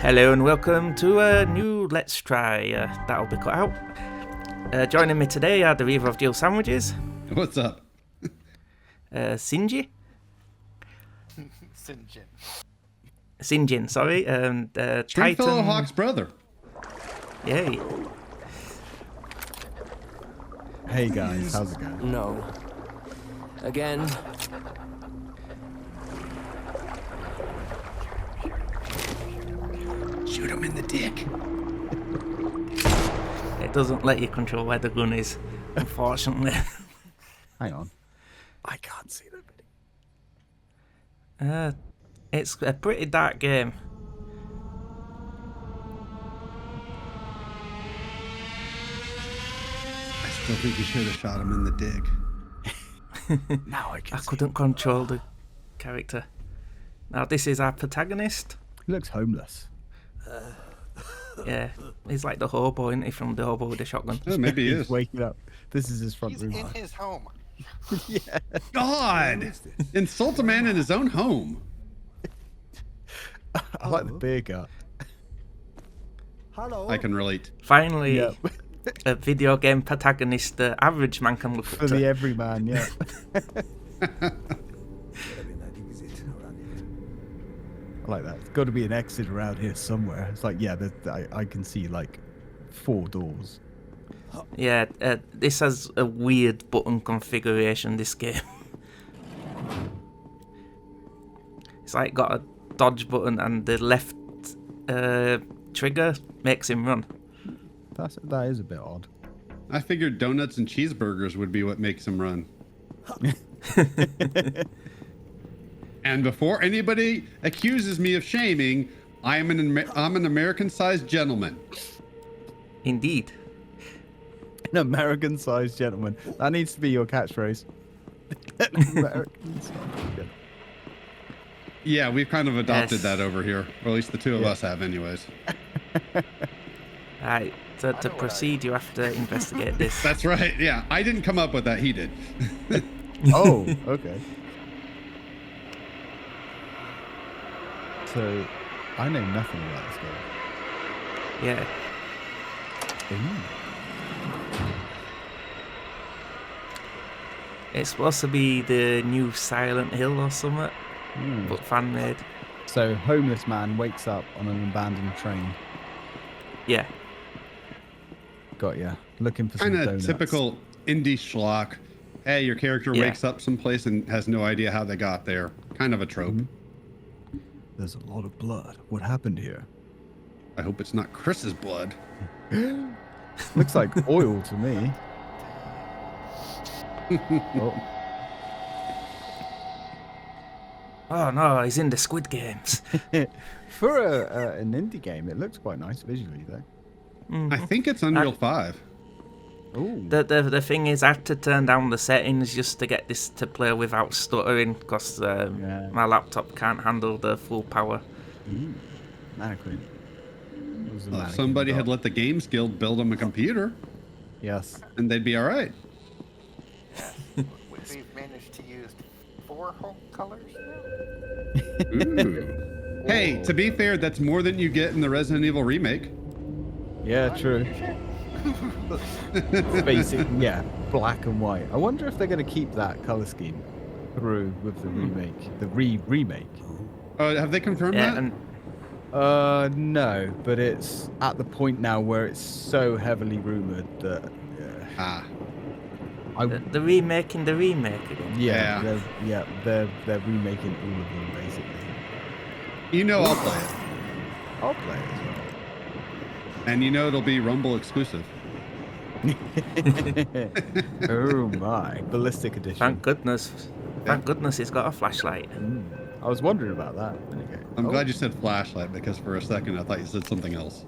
Hello and welcome to a new Let's Try. That'll be cut out. Joining me today are the Reaver of Jill Sandwiches. What's up? Sinji? Sinjin. Sinjin, sorry. And Stringfellow Titan. Hawk's brother. Yay. Hey guys, how's it going? No. Again. Shoot him in the dick. It doesn't let you control where the gun is, unfortunately. Hang on. I can't see the video. It's a pretty dark game. I still think you should have shot him in the dick. Now I can see. Couldn't control the character. Now this is our protagonist. He looks homeless. Yeah, he's like the hobo, isn't he, from the hobo with the shotgun? Oh, maybe he He's is. waking up. This is his front He's room. in his home. Yeah. God! Insult a man in his own home. I like the beer gut. Hello. I can relate. Finally, Yeah. a video game protagonist the average man can look For up the to. everyman, yeah. I like that. It's got to be an exit around here somewhere. It's like, yeah, I can see like 4 doors. Yeah, this has a weird button configuration, this game. It's like got a dodge button and the left trigger makes him run. That is a bit odd. I figured donuts and cheeseburgers would be what makes him run. And before anybody accuses me of shaming, I'm an American-sized gentleman. Indeed. An American-sized gentleman. That needs to be your catchphrase. American-sized gentleman. Yeah, we've kind of adopted Yes. that over here. Or at least the two of Yeah. us have anyways. Right, to proceed, you have to investigate this. That's right. Yeah, I didn't come up with that. He did. Oh, okay. So, I know nothing about this game. Yeah. Ooh. It's supposed to be the new Silent Hill or something, Hmm. but fan-made. So, homeless man wakes up on an abandoned train. Yeah. Got ya. Looking for some Kind of donuts. typical indie schlock. Hey, your character Yeah. wakes up someplace and has no idea how they got there. Kind of a trope. There's a lot of blood. What happened here? I hope it's not Chris's blood. Looks like oil to me. Oh, Oh no, he's in the Squid Games. for an indie game, it looks quite nice visually, though. I think it's Unreal 5. Ooh. The thing is, I had to turn down the settings just to get this to play without stuttering, because Yeah. my laptop can't handle the full power. Mannequin. What was the Well, if mannequin somebody had about? let the Games Guild build them a computer, Yes. and they'd be all right. We've managed to use 4 whole colors now. Ooh. Hey, to be fair, that's more than you get in the Resident Evil remake. Yeah, true. Basic, yeah, black and white. I wonder if they're going to keep that color scheme through with the remake, the remake. Oh, have they confirmed Yeah, that? and No, but it's at the point now where it's so heavily rumored that Ah, the remaking the remake again. Yeah. they're remaking all of them basically. you know I'll play it. I'll play it as well. And you know it'll be Rumble exclusive. Oh my, ballistic edition. Thank goodness. Thank goodness he's got a flashlight. I was wondering about that a minute ago. I'm glad you said flashlight because for a second I thought you said something else.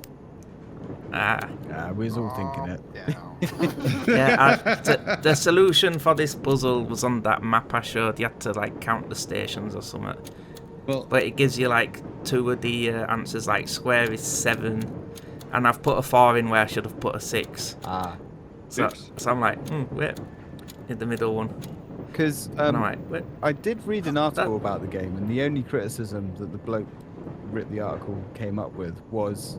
We was all thinking it. Yeah, the solution for this puzzle was on that map I showed. You had to like count the stations or something. Well, But it gives you like 2 of the answers, like square is 7, and I've put a 4 in where I should have put a 6. So Oops. I'm like, wait, in the middle one. Because And I'm like, wait. I did read an article about the game, and the only criticism that the bloke the article came up with was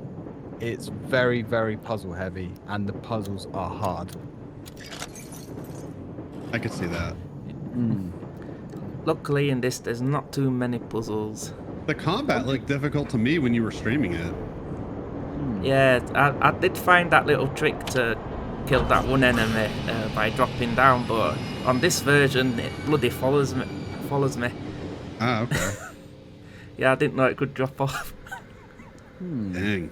it's very, very puzzle heavy, and the puzzles are hard. I could see that. Luckily, in this, there's not too many puzzles. The combat looked difficult to me when you were streaming it. Yeah, I did find that little trick to kill that one enemy by dropping down, but on this version, it bloody follows me. Ah, okay. Yeah, I didn't know it could drop off. Dang.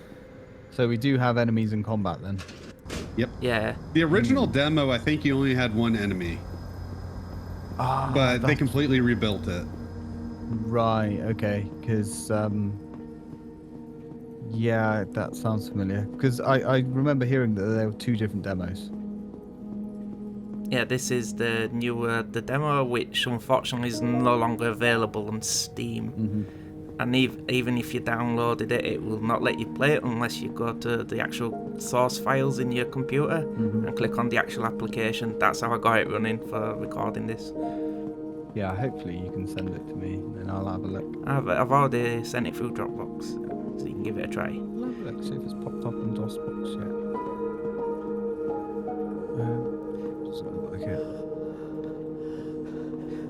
So we do have enemies in combat then. Yep. Yeah. The original demo, I think you only had one enemy, but they completely rebuilt it. Right, okay, because yeah, that sounds familiar. Because I remember hearing that there were 2 different demos. Yeah, this is the the demo, which unfortunately is no longer available on Steam. And even if you downloaded it, it will not let you play it unless you go to the actual source files in your computer and click on the actual application. That's how I got it running for recording this. Yeah, hopefully you can send it to me, and I'll have a look. I've already sent it through Dropbox, so you can give it a try. I'll have a look, see if it's popped up in DOSBox yet. Just have a look here.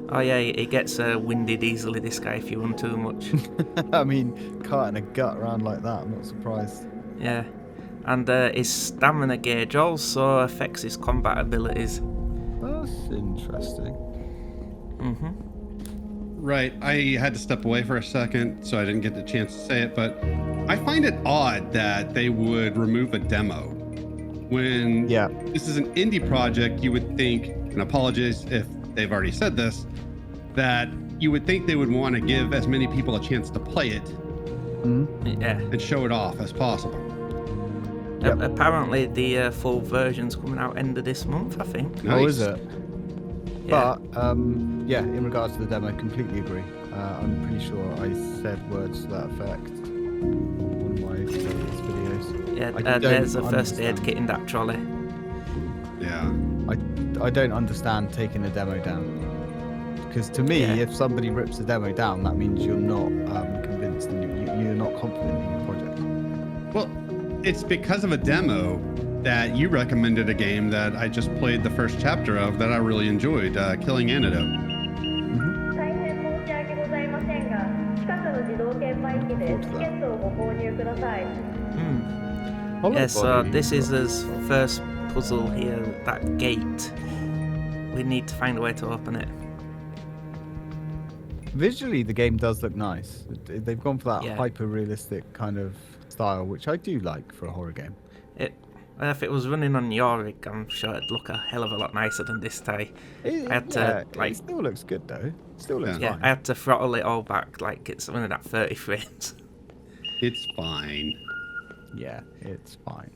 Oh yeah, he gets winded easily, this guy, if you run too much. I mean, carting a gut around like that, I'm not surprised. Yeah, and his stamina gauge also affects his combat abilities. That's interesting. Right. I had to step away for a second, so I didn't get the chance to say it, but I find it odd that they would remove a demo. When this is an indie project, you would think, and apologies if they've already said this, that you would think they would want to give as many people a chance to play it and show it off as possible. Apparently the full version's coming out end of this month, I think. Nice. Oh, is it? Yeah. But yeah, in regards to the demo, I completely agree. I'm pretty sure I said words to that effect in one of my previous videos. Yeah, there's a first aid kit in that trolley. Yeah. I don't understand taking a demo down. Because to me, if somebody rips a demo down, that means you're not convinced and you're not confident in your project. Well, it's because of a demo that you recommended a game that I just played the first chapter of that I really enjoyed, Killing Antidote. Yeah, so this is his first puzzle here, that gate. We need to find a way to open it. Visually, the game does look nice. They've gone for that Yeah. hyper-realistic kind of style, which I do like for a horror game. If it was running on your rig, I'm sure it'd look a hell of a lot nicer than this tie. I had to, it still looks good though. It still looks yeah, fine. I had to throttle it all back, like it's running at 30 frames. It's fine. Yeah, it's fine.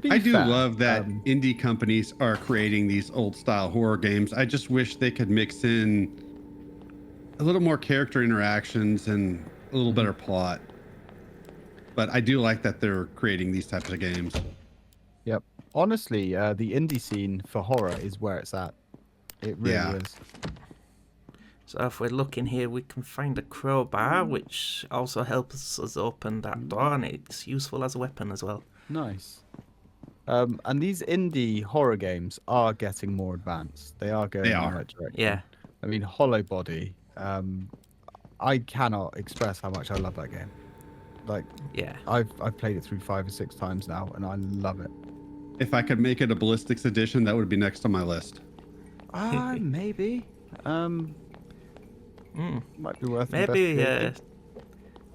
I do love that indie companies are creating these old style horror games. I just wish they could mix in a little more character interactions and a little better plot. But I do like that they're creating these types of games. Yep. Honestly, the indie scene for horror is where it's at. It really is. So if we're looking here, we can find a crowbar, which also helps us open that door, and it's useful as a weapon as well. Nice. And these indie horror games are getting more advanced. They are going in the right direction. Yeah. I mean, Hollow Body. I cannot express how much I love that game. Like, yeah, I've played it through 5 or 6 times now, and I love it. If I could make it a ballistics edition, that would be next on my list. Maybe. Might be worth maybe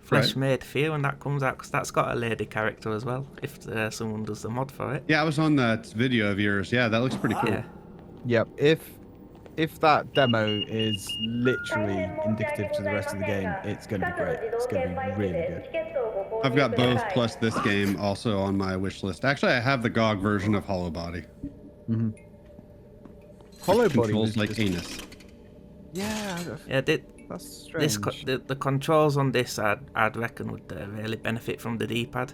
Flesh Made Fear when that comes out, because that's got a lady character as well, if someone does the mod for it. Yeah, I was on that video of yours. Yeah, that looks pretty cool. Yeah. Yep. If that demo is literally indicative to the rest of the game, it's going to be great. It's going to be really good. I've got both plus this game also on my wish list. Actually, I have the GOG version of Hollow Body. Hollow Body controls like anus. Yeah. Yeah, that's strange. The controls on this, I'd reckon, would really benefit from the D-pad.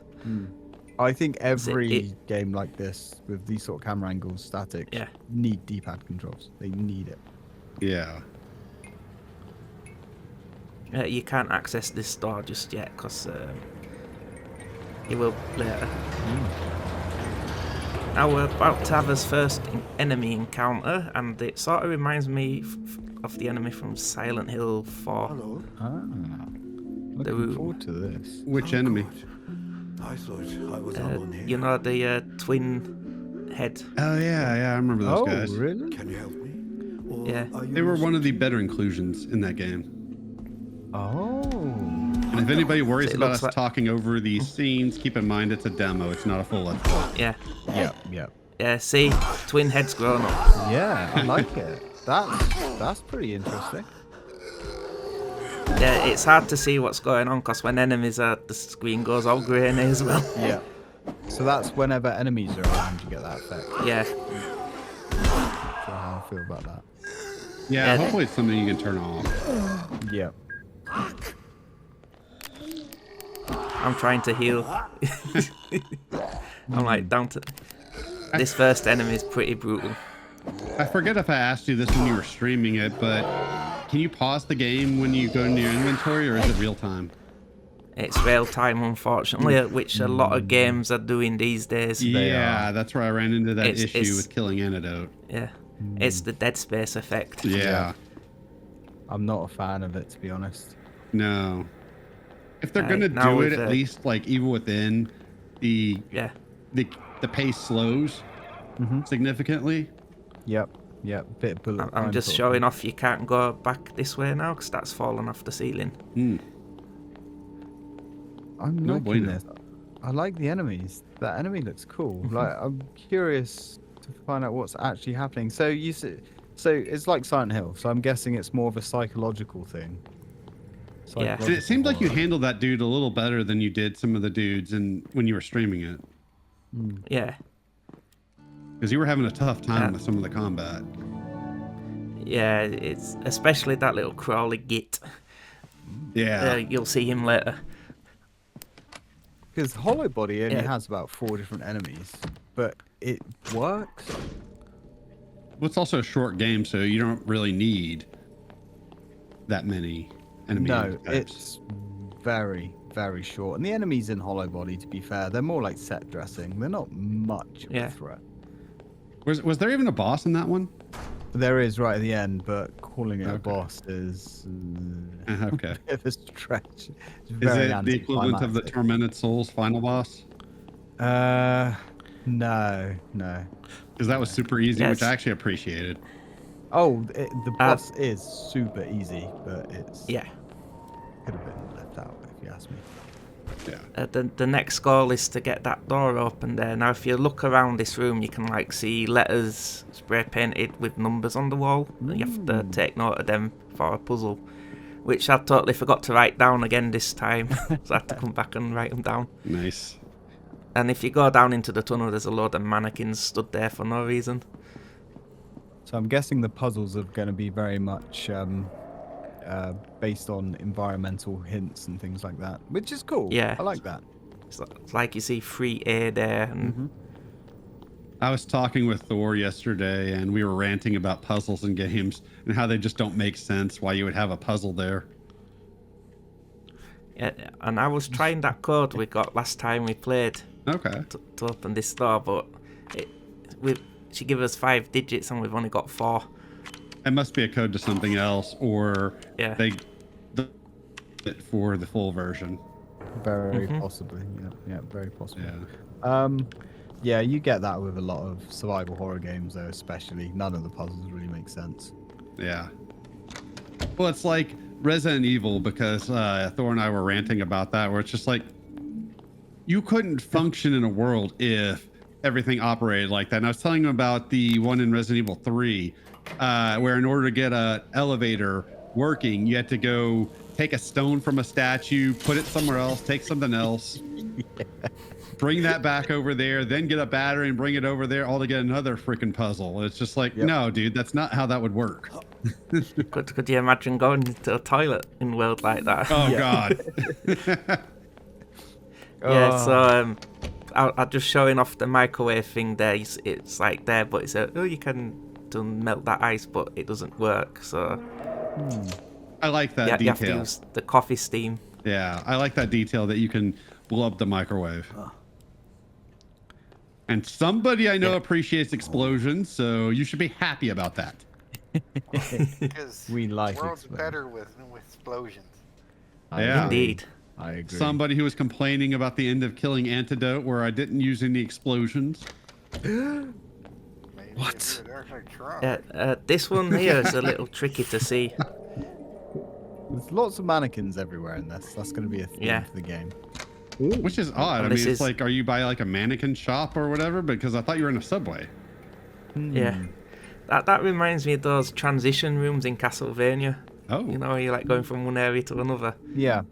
I think every game like this, with these sort of camera angles, static, need D-pad controls. They need it. Yeah. You can't access this door just yet, because you will later. Now we're about to have his first enemy encounter, and it sort of reminds me of the enemy from Silent Hill 4. Hello. Looking forward to this. Which enemy? Good. I thought I was alone here. You know, the twin head. Oh yeah, I remember those guys. Oh, really? Can you help me? Or Yeah. are you They were also- one of the better inclusions in that game. Oh. And if anybody worries So it about looks us like- talking over these scenes, keep in mind it's a demo. It's not a full let's play. Yeah. Yep. Yeah, see? Twin heads grown up. Yeah, I like it. That's pretty interesting. Yeah, it's hard to see what's going on, because when enemies are, the screen goes all grainy as well. Yeah. So that's whenever enemies are around, you get that effect. Yeah. Not sure how I feel about that. Yeah, Yeah. hopefully it's something you can turn off. Yeah. I'm trying to heal. I'm like, down to... This first enemy is pretty brutal. I forget if I asked you this when you were streaming it, but can you pause the game when you go into your inventory, or is it real time? It's real time, unfortunately, which a lot of games are doing these days. Yeah, that's where I ran into that issue It's- with killing Antidote. Yeah. It's the Dead Space effect. Yeah. I'm not a fan of it, to be honest. No. If they're Right, gonna now do it, with at the- least like Evil Within, the Yeah. the pace slows significantly. Yep. Bit of bullet I'm time just sort of showing thing. off you can't go back this way now, because that's fallen off the ceiling. Hmm. I'm No liking bueno. this. I like the enemies. That enemy looks cool. Like, I'm curious to find out what's actually happening. So so it's like Silent Hill. So I'm guessing it's more of a psychological thing. Yeah. And it seemed like you horror. handled that dude a little better than you did some of the dudes when you were streaming it, Yeah. because you were having a tough time with some of the combat. Yeah, it's especially that little crawly git. Yeah. You'll see him later. Because Hollow Body only Yeah. has about 4 different enemies, but it works. Well, it's also a short game, so you don't really need that many enemy No, types. it's very, very short. And the enemies in Hollow Body, to be fair, they're more like set dressing. They're not much of Yeah. a threat. Was there even a boss in that one? There is right at the end, but calling it a Okay. boss is Okay. a bit of a stretch. It's Is very it the equivalent of the anticlimactic. Tormented Souls final boss? No. Because that was super easy, Yes. which I actually appreciated. Oh, the boss is super easy, but it's Yeah. could have been left out if you ask me. Yeah. The next goal is to get that door open there. Now, if you look around this room, you can like see letters spray painted with numbers on the wall. And you have to take note of them for a puzzle, which I totally forgot to write down again this time. So I had to come back and write them down. Nice. And if you go down into the tunnel, there's a load of mannequins stood there for no reason. So I'm guessing the puzzles are going to be very much based on environmental hints and things like that, which is cool. Yeah. I like that. It's like you see free air there, and I was talking with Thor yesterday, and we were ranting about puzzles and games and how they just don't make sense. Why you would have a puzzle there? yeah, and I was trying that code we got last time we played Okay. to open this door, but she gave us 5 digits and we've only got 4. It must be a code to something else, or Yeah. they it for the full version. Very possibly. Yeah, very possibly. Yeah. Yeah, you get that with a lot of survival horror games, though. Especially, none of the puzzles really make sense. Yeah. Well, it's like Resident Evil, because Thor and I were ranting about that, where it's just like you couldn't function in a world if everything operated like that. And I was telling him about the one in Resident Evil 3, where in order to get an elevator working, you had to go take a stone from a statue, put it somewhere else, take something else, bring that back over there, then get a battery and bring it over there, all to get another freaking puzzle. It's just like, no, dude, that's not how that would work. Could you imagine going to a toilet in a world like that? Oh, God. Yeah, so I'm just showing off the microwave thing there. It's like there, but it's you can melt that ice, but it doesn't work. So I like that you detail. have to use the coffee steam. Yeah, I like that detail that you can blow up the microwave. And somebody I know appreciates explosions, so you should be happy about that. Because We like the world's explosions. better with explosions. Yeah. Indeed. I agree. Somebody who was complaining about the end of Killing Antidote where I didn't use any explosions. Maybe What? if you were actually trying. This one here is a little tricky to see. There's lots of mannequins everywhere in this. That's going to be a theme for the game. Which is odd. Well, I this mean, it's is- like, are you by like a mannequin shop or whatever? Because I thought you were in a subway. Yeah. That reminds me of those transition rooms in Castlevania. Oh. You know, you're like going from one area to another. Yeah.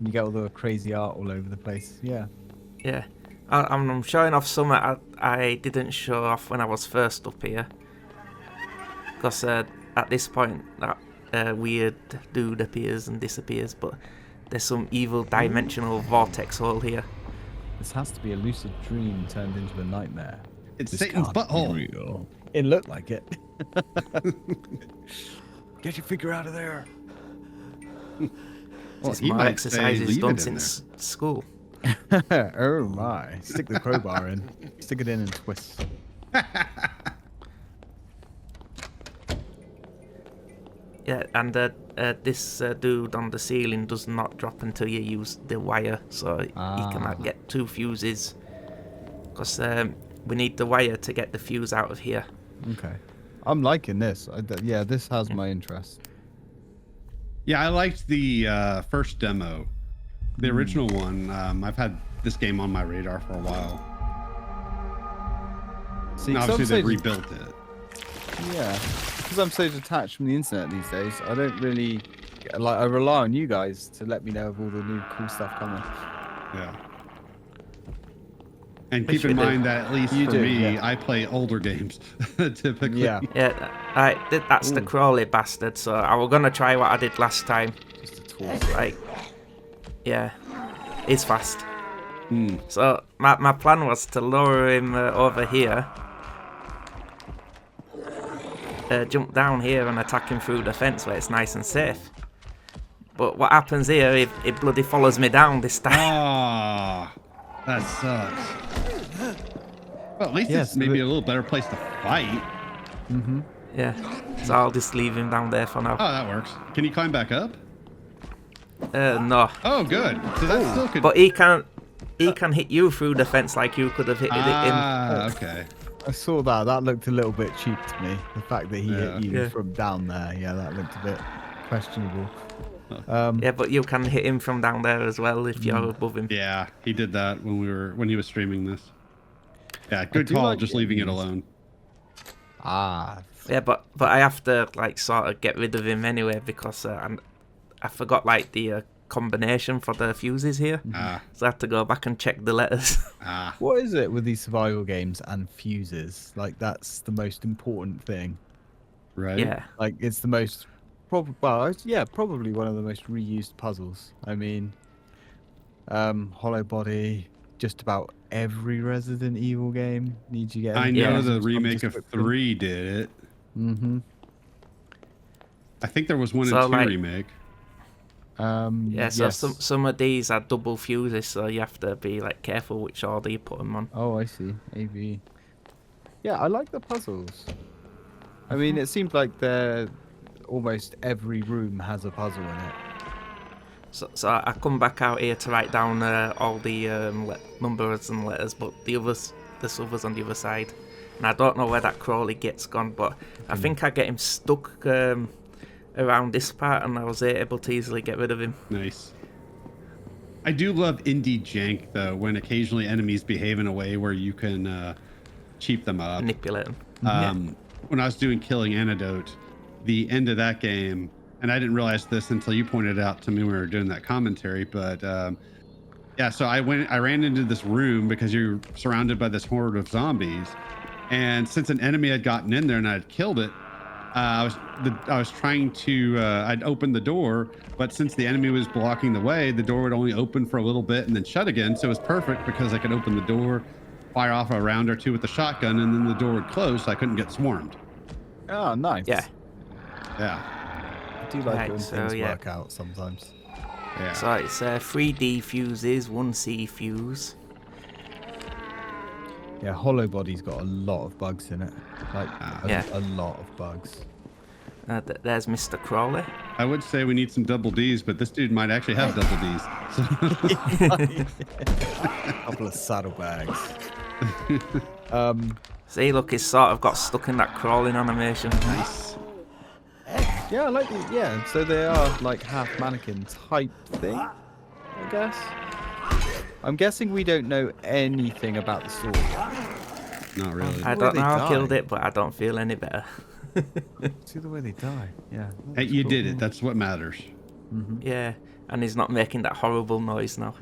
You get all the crazy art all over the place. Yeah. Yeah. I'm showing off some I didn't show off when I was first up here. Because at this point, that weird dude appears and disappears, but there's some evil dimensional vortex hole here. This has to be a lucid dream turned into a nightmare. It's This Satan's can't be butthole. real. It looked like it. Get your figure out of there. Well, It's he my might exercises say, "Leave done it in since school. Oh my. Stick the crowbar in. Stick it in and twist. Yeah, and this dude on the ceiling does not drop until you use the wire, so you cannot get 2 fuses. Because we need the wire to get the fuse out of here. Okay. I'm liking this. Yeah, this has my interest. Yeah, I liked the first demo. The original one, I've had this game on my radar for a while. See, And 'cause obviously I'm they so rebuilt it. Yeah, because I'm so detached from the internet these days, I don't really I rely on you guys to let me know of all the new cool stuff coming. Yeah. And Which keep in we do. mind that at least You for do, me, yeah. I play older games typically. Yeah, Yeah, that's the Ooh. Crawley bastard, so I was gonna try what I did last time. just a tool. Like, yeah, it's fast. Hmm. So my plan was to lower him over here, jump down here and attack him through the fence where it's nice and safe. But what happens here, it bloody follows me down this time. Ah, that sucks. Well, at least Yes, it's maybe but- a little better place to fight. Yeah, so I'll just leave him down there for now. Oh, that works. Can you climb back up? No, Oh, good. So that still could. but he can hit you through the fence like you could have hit him. Ah, okay. I saw that. That looked a little bit cheap to me. The fact that he Yeah. hit you Yeah. from down there, yeah, that looked a bit questionable. Yeah, but you can hit him from down there as well if you're above him. Yeah, he did that when he was streaming this. Yeah, good do call. like Just it. leaving it alone. Yeah, but I have to like sort of get rid of him anyway because I forgot like the combination for the fuses here, so I have to go back and check the letters. What is it with these survival games and fuses? Like, that's the most important thing. Right. Yeah, Like, it's the most probably one of the most reused puzzles. I mean, Hollow Body, just about every Resident Evil game needs you get. I know Yeah. the remake of 3 did it. Mm-hmm. I think there was one So, in 2 like- remake. yeah. So yes. some of these are double fuses, so you have to be like careful which order you put them on. Oh, I see. AV. Yeah, I like the puzzles. I mean, it seems like almost every room has a puzzle in it. So I come back out here to write down all the numbers and letters, but there's others on the other side, and I don't know where that Crawley gets gone, but I think I get him stuck around this part, and I was able to easily get rid of him. Nice. I do love indie jank though, when occasionally enemies behave in a way where you can cheap them up. Manipulate him. When I was doing Killing Antidote, the end of that game, and I didn't realize this until you pointed it out to me when we were doing that commentary, but yeah, so I ran into this room because you're surrounded by this horde of zombies, and since an enemy had gotten in there and I had killed it, I was trying to I'd open the door, but since the enemy was blocking the way, the door would only open for a little bit and then shut again. So it was perfect because I could open the door, fire off a round or two with the shotgun, and then the door would close so I couldn't get swarmed. Oh, nice. Yeah. Yeah. do like Right, it when so, things yeah. work out sometimes. Yeah. So it's 3D fuses, 1C fuse. Yeah, Hollow Body's got a lot of bugs in it. Like, Yeah. a lot of bugs. There's Mr. Crawley. I would say we need some double Ds, but this dude might actually have double Ds. Couple of saddlebags. See, look, he's sort of got stuck in that crawling animation. Nice. Yeah, I like the, yeah, so they are like half mannequin type thing, I guess. I'm guessing we don't know anything about the story. Not really. I don't know how I killed it, but I don't feel any better. See the way they die. Yeah. Hey, you did it. That's what matters. Yeah, and he's not making that horrible noise now.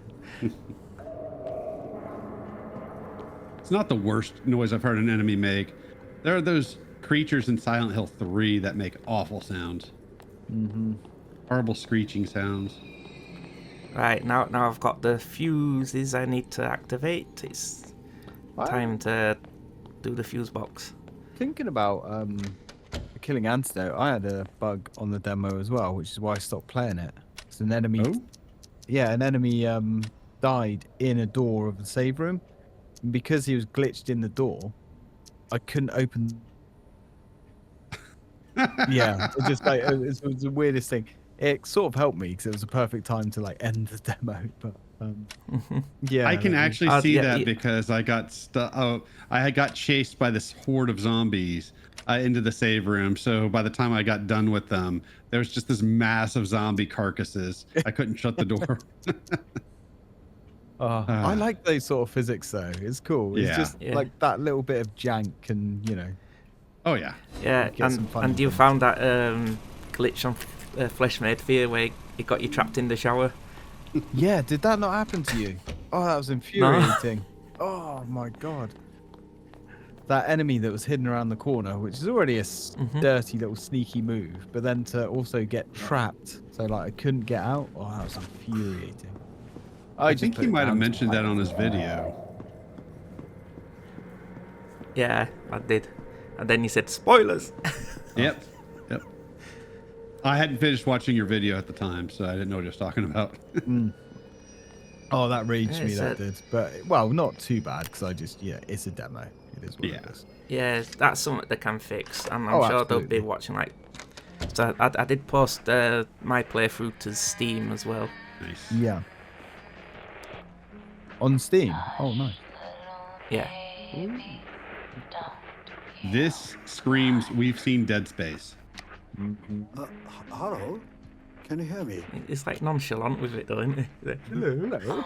It's not the worst noise I've heard an enemy make. There are those creatures in Silent Hill 3 that make awful sounds. Horrible screeching sounds. Right, now I've got the fuses I need to activate. It's time to do the fuse box. Thinking about killing antidote, I had a bug on the demo as well, which is why I stopped playing it. It's an enemy. Oh? Yeah, an enemy died in a door of the save room. And because he was glitched in the door, I couldn't open. Yeah, it just like it was the weirdest thing. It sort of helped me because it was a perfect time to like end the demo. But yeah, I can that was- actually see yeah, that yeah. because I got I got chased by this horde of zombies into the save room. So by the time I got done with them, there was just this mass of zombie carcasses. I couldn't shut the door. I like those sort of physics though. It's cool. It's Yeah. just Yeah. like that little bit of jank and Oh yeah. Yeah, Get some fun and you things. found that glitch on Flesh Made Fear where it got you trapped in the shower. Yeah, did that not happen to you? Oh, that was infuriating. Oh my god. That enemy that was hidden around the corner, which is already a dirty little sneaky move, but then to also get trapped, so like I couldn't get out. Oh, that was infuriating. I just think put he it might have down to mentioned that like- on his video. Yeah, I did. And then you said spoilers. Yep. Yep. I hadn't finished watching your video at the time, so I didn't know what he was talking about. Oh, that raged Yeah, me. it's That did, but well, not too bad because I just it's a demo. It is what Yeah. it is. Yeah, that's something they can fix, and I'm Oh, sure they'll absolutely. be watching. Like, so I did post my playthrough to Steam as well. Nice. Yeah. On Steam. Oh, nice. Yeah, This screams we've seen Dead Space. Hello? Can you hear me? it's like nonchalant with it, though, isn't it? Hello.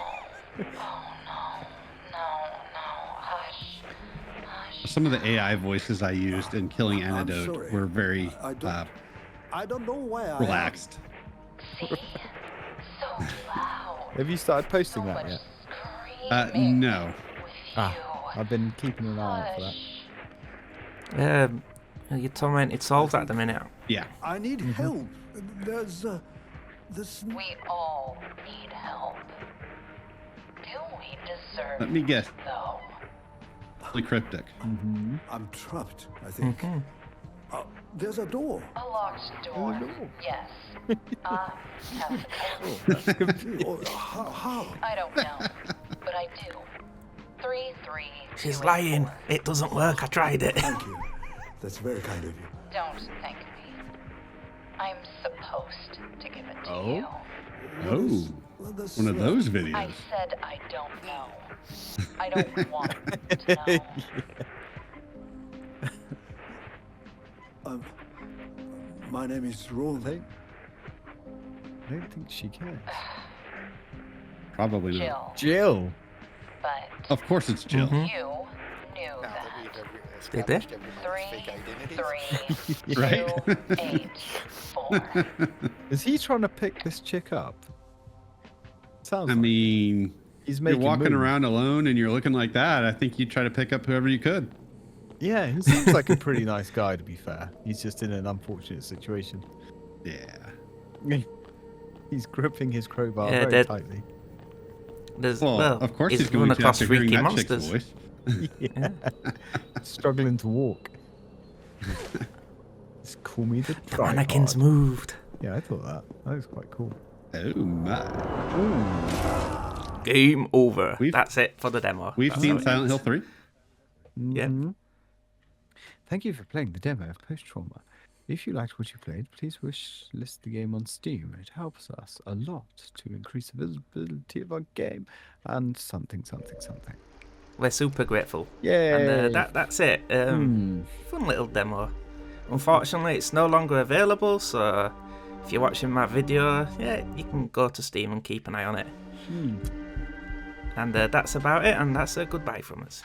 Some of the AI voices I used in Killing Antidote sorry. were very I don't know why I relaxed. Have you started posting that yet? No. I've been keeping an eye out for that. Your tormented souls at the minute. Yeah. I need help. There's this. We all need help. Do we deserve Let me guess. though? Really cryptic. I'm trapped, I think. There's a door. A locked door. Yes. Have the code. Oh, how? I don't know, but I do. 3-3. She's lying. It doesn't work. I tried it. Thank you. That's very kind of you. Don't thank me. I'm supposed to give it to Oh? you. Oh. Well, that's, One of those I videos. said I don't know. I don't want to know. My name is Roland. I don't think she cares. Probably not. Jill. Jill. But Of course it's Jill. you knew Now that. that we've Did they? established everybody's fake identities. 3, 3, Right. 2, 8, 4. Is he trying to pick this chick up? Sounds I like mean, he's you're making walking moves. around alone and you're looking like that. I think you'd try to pick up whoever you could. Yeah, he seems like a pretty nice guy, to be fair. He's just in an unfortunate situation. Yeah. He's gripping his crowbar Yeah, very that- tightly. There's, Well, well, of course he's he's going run to across after hearing freaky that chick's monsters. voice. Yeah. Struggling to walk. Just call me the The mannequin's tripod. moved. Yeah, I thought that. That was quite cool. Oh my! Game over. We've- That's it for the demo. We've That's seen how it Silent ends. Hill 3. Yeah. Thank you for playing the demo of Post Trauma. If you liked what you played, please list the game on Steam. It helps us a lot to increase the visibility of our game and something. We're super grateful. Yay! And that's it. Fun little demo. Unfortunately, it's no longer available, so if you're watching my video, yeah, you can go to Steam and keep an eye on it. And that's about it, and that's a goodbye from us.